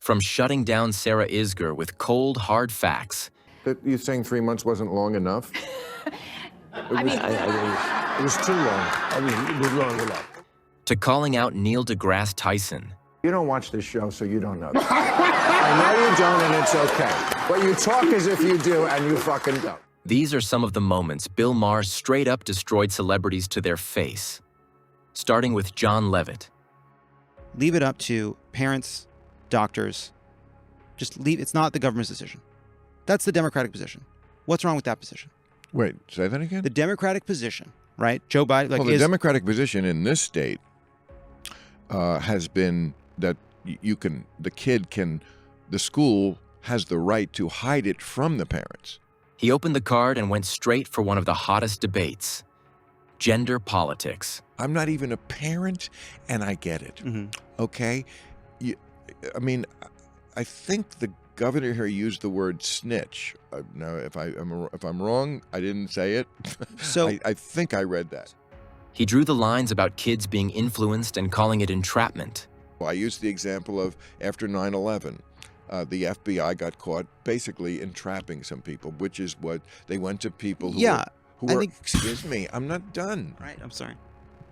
From shutting down Sarah Isgur with cold, hard facts. You're saying 3 months wasn't long enough? It was too long. It was long enough. To calling out Neil deGrasse Tyson. You don't watch this show, so you don't know that. I know you don't, and it's okay. But you talk as if you do, and you fucking don't. These are some of the moments Bill Maher straight up destroyed celebrities to their face. Starting with John Levitt. Leave it up to parents, doctors. Just leave. It's not the government's decision. That's the Democratic position. What's wrong with that position? Wait, say that again? The Democratic position, right? Joe Biden. Well, the Democratic position in this state has been that the school has the right to hide it from the parents. He opened the card and went straight for one of the hottest debates. Gender politics. I'm not even a parent, and I get it. Mm-hmm. Okay? I think the governor here used the word snitch. Now, if I'm wrong, I didn't say it. So I think I read that. He drew the lines about kids being influenced and calling it entrapment. Well, I used the example of after 9/11. The FBI got caught basically entrapping some people, which is what they went to people who were excuse me, I'm not done. Right, I'm sorry.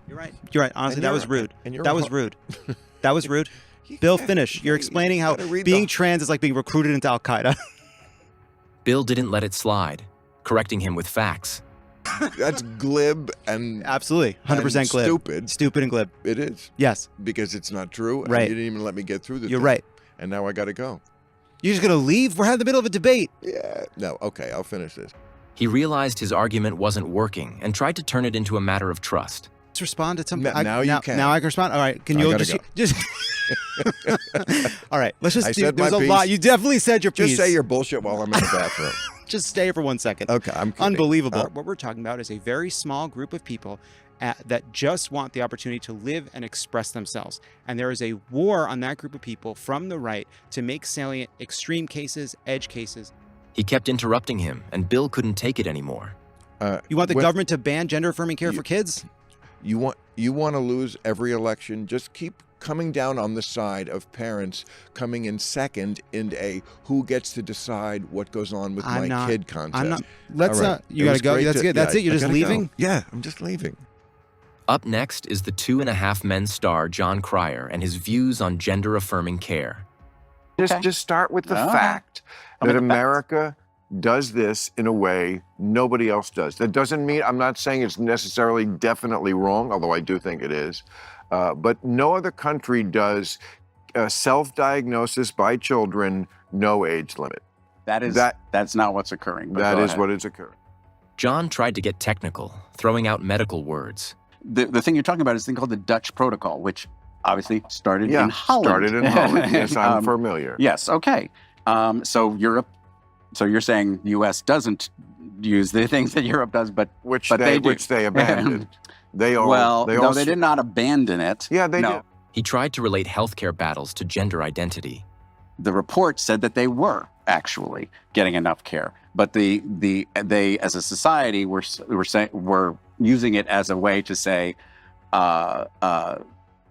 You're right. You're right. Honestly, that was rude. That was rude. That was rude. Bill, finish. You're explaining how being trans is like being recruited into Al-Qaeda. Bill didn't let it slide, correcting him with facts. That's glib and absolutely 100% glib. Stupid and glib. It is. Yes. Because it's not true. Right. And you didn't even let me get through the You're thing. right. And now I got to go. You're just going to leave? We're in the middle of a debate. Yeah. No. Okay. I'll finish this. He realized his argument wasn't working and tried to turn it into a matter of trust. Let's respond to something. Now you can. Now I can respond. All right. Can you just all right. Let's just do. There's a lot. You definitely said your piece. Just say your bullshit while I'm in the bathroom. Just stay for 1 second. Okay. I'm kidding. Unbelievable. What we're talking about is a very small group of people that just want the opportunity to live and express themselves. And there is a war on that group of people from the right to make salient extreme cases, edge cases. He kept interrupting him, and Bill couldn't take it anymore. You want the government to ban gender-affirming care for kids? You want to lose every election? Just keep coming down on the side of parents coming in second in a who gets to decide what goes on with my kid contest. I'm not. Let's you got to go. That's good. That's it. You're just leaving? Go. Yeah, I'm just leaving. Up next is the 2.5 Men star John Cryer and his views on gender-affirming care. Just start with the fact that America does this in a way nobody else does. That doesn't mean, I'm not saying it's necessarily definitely wrong, although I do think it is, but no other country does self-diagnosis by children, no age limit. That's not what's occurring. That is what is occurring. John tried to get technical, throwing out medical words. The thing you're talking about is a thing called the Dutch Protocol, which obviously started in Holland. Started in Holland. Yes, I'm familiar. Yes, okay. So Europe, so you're saying U.S. doesn't use the things that Europe does, but they do. Which they abandoned. They did not abandon it. Yeah, they did. He tried to relate healthcare battles to gender identity. The report said that they were actually getting enough care, but they as a society were using it as a way to say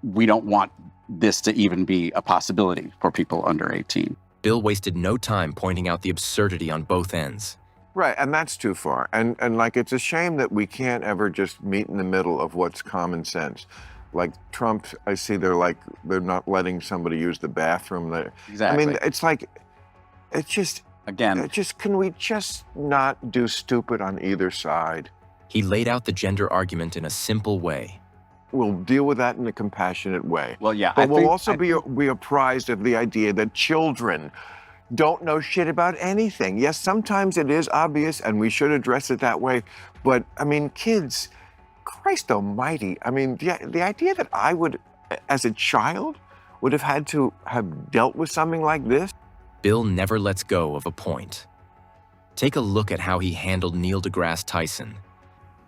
we don't want this to even be a possibility for people under 18. Bill wasted no time pointing out the absurdity on both ends. Right, and that's too far. And like, it's a shame that we can't ever just meet in the middle of what's common sense. Like Trump, I see they're not letting somebody use the bathroom. Exactly. I mean, can we just not do stupid on either side? He laid out the gender argument in a simple way. We'll deal with that in a compassionate way. Well, yeah. But we'll also be apprised of the idea that children don't know shit about anything. Yes, sometimes it is obvious, and we should address it that way. But, I mean, kids, Christ almighty. I mean, the idea that I would, as a child, would have had to have dealt with something like this. Bill never lets go of a point. Take a look at how he handled Neil deGrasse Tyson.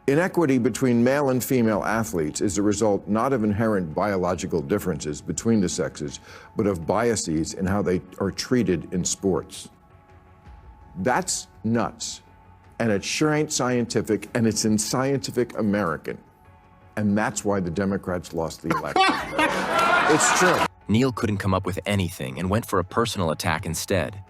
Inequity between male and female athletes is the result not of inherent biological differences between the sexes, but of biases in how they are treated in sports. That's nuts. And it sure ain't scientific, and it's in Scientific American. And that's why the Democrats lost the election. It's true. Neil couldn't come up with anything and went for a personal attack instead.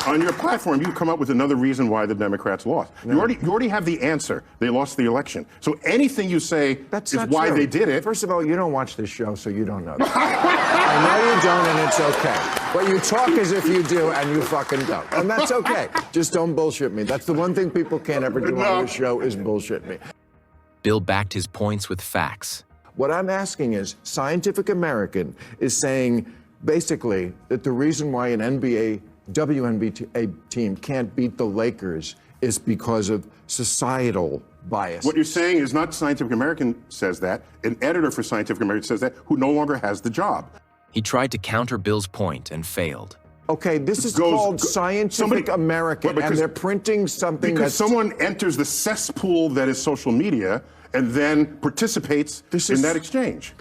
On your platform, you come up with another reason why the Democrats lost. No. You already have the answer. They lost the election. So anything you say That's is not why true. they did it. First of all, you don't watch this show, so you don't know that. I know you don't, and it's okay. But you talk as if you do, and you fucking don't. And that's okay. Just don't bullshit me. That's the one thing people can't ever do on this show is bullshit me. Bill backed his points with facts. What I'm asking is, Scientific American is saying, basically, that the reason why an WNBA team can't beat the Lakers is because of societal bias. What you're saying is not Scientific American says that. An editor for Scientific American says that, who no longer has the job. He tried to counter Bill's point and failed. Okay, this is called Scientific American, and they're printing something because someone enters the cesspool that is social media and then participates in that exchange.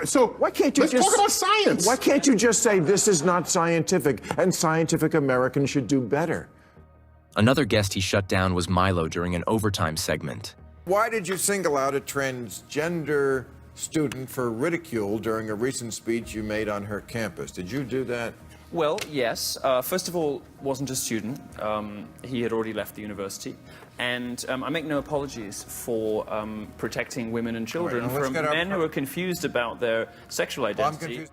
So why can't you let's just talk about science? Why can't you just say this is not scientific and Scientific American should do better? Another guest he shut down was Milo during an overtime segment. Why did you single out a transgender student for ridicule during a recent speech you made on her campus? Did you do that? Well, yes. First of all, wasn't a student. He had already left the university. And I make no apologies for protecting women and children from men who are confused about their sexual identity.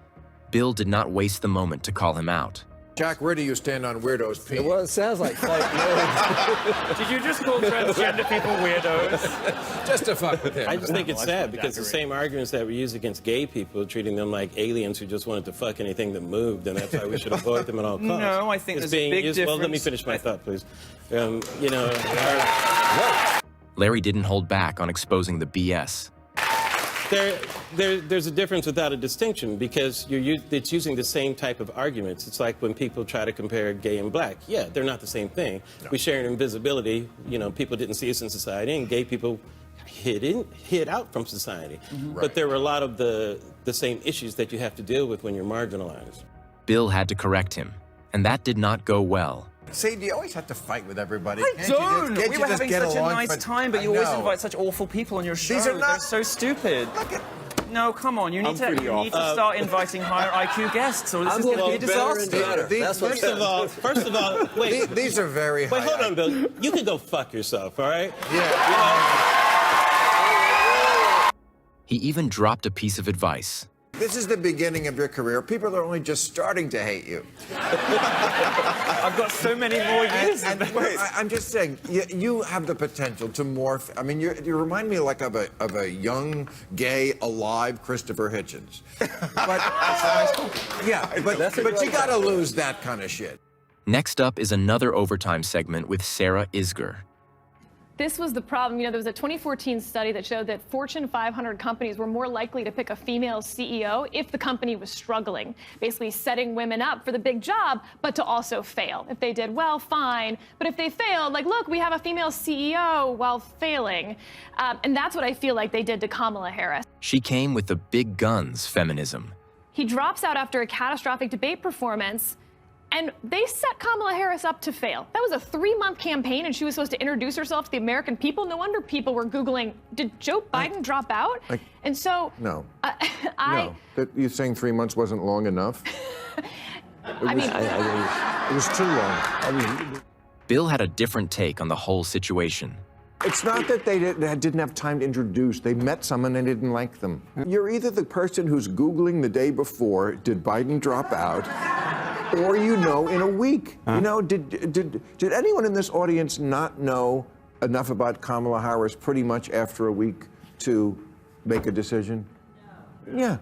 Bill did not waste the moment to call him out. Jack, where do you stand on weirdos' penis? Well, it sounds like fight nerds. Did you just call transgender people weirdos? Just to fuck with him. I just think it's sad because the same arguments that we use against gay people, treating them like aliens who just wanted to fuck anything that moved, and that's why we should avoid them at all costs. No, I think there's a big difference. Well, let me finish my thought, please. You know, Larry didn't hold back on exposing the BS. There's a difference without a distinction because it's using the same type of arguments. It's like when people try to compare gay and black. Yeah, they're not the same thing. No. We share an invisibility. You know, people didn't see us in society, and gay people hid out from society. Mm-hmm. Right. But there were a lot of the same issues that you have to deal with when you're marginalized. Bill had to correct him, and that did not go well. See, do you always have to fight with everybody? I don't. We were having such a nice time, but you always invite such awful people on your show. These are not... They're so stupid. No, come on. You need to start inviting higher IQ guests, or this is going to be a disaster. First of all, wait. These are very high. Wait, hold on, Bill. You can go fuck yourself, all right? Yeah. He even dropped a piece of advice. This is the beginning of your career. People are only just starting to hate you. I've got so many more years. I'm just saying, you have the potential to morph. I mean, you remind me like of a young, gay, alive Christopher Hitchens. But you got to lose that kind of shit. Next up is another overtime segment with Sarah Isger. This was the problem. You know, there was a 2014 study that showed that Fortune 500 companies were more likely to pick a female CEO if the company was struggling, basically setting women up for the big job, but to also fail. If they did well, fine. But if they failed, like, look, we have a female CEO while failing. And that's what I feel like they did to Kamala Harris. She came with the big guns feminism. He drops out after a catastrophic debate performance, and they set Kamala Harris up to fail. That was a 3-month campaign, and she was supposed to introduce herself to the American people. No wonder people were Googling, did Joe Biden drop out? And so... No. No. You're saying 3 months wasn't long enough? It was too long. Bill had a different take on the whole situation. It's not that they didn't have time to introduce. They met someone and didn't like them. You're either the person who's Googling the day before, did Biden drop out? Or you know in a week. You know, did anyone in this audience not know enough about Kamala Harris pretty much after a week to make a decision? Yeah.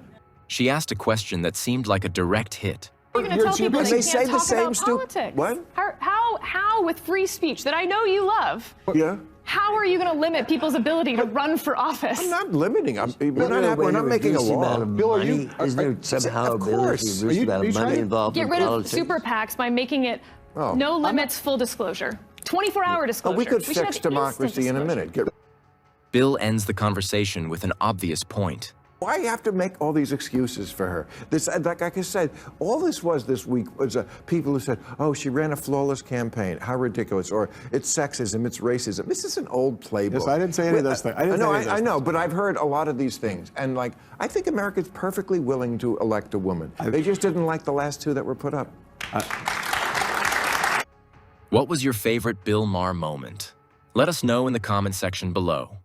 She asked a question that seemed like a direct hit. You're going to tell people they can't talk about politics. What? How with free speech that I know you love? Yeah. How are you going to limit people's ability to run for office? I'm not limiting. We're not making a law. Bill, are you? Isn't there somehow ability to reduce the amount of money involved in politics? Get rid of super PACs by making it no limits, full disclosure. 24-hour disclosure. We could fix democracy in a minute. Bill ends the conversation with an obvious point. Why you have to make all these excuses for her? This, like I said, all this was this week was people who said, "Oh, she ran a flawless campaign. How ridiculous!" Or it's sexism, it's racism. This is an old playbook. Yes, I didn't say any of those things. I know, but I've heard a lot of these things, and like I think America's perfectly willing to elect a woman. They just didn't like the last two that were put up. What was your favorite Bill Maher moment? Let us know in the comment section below.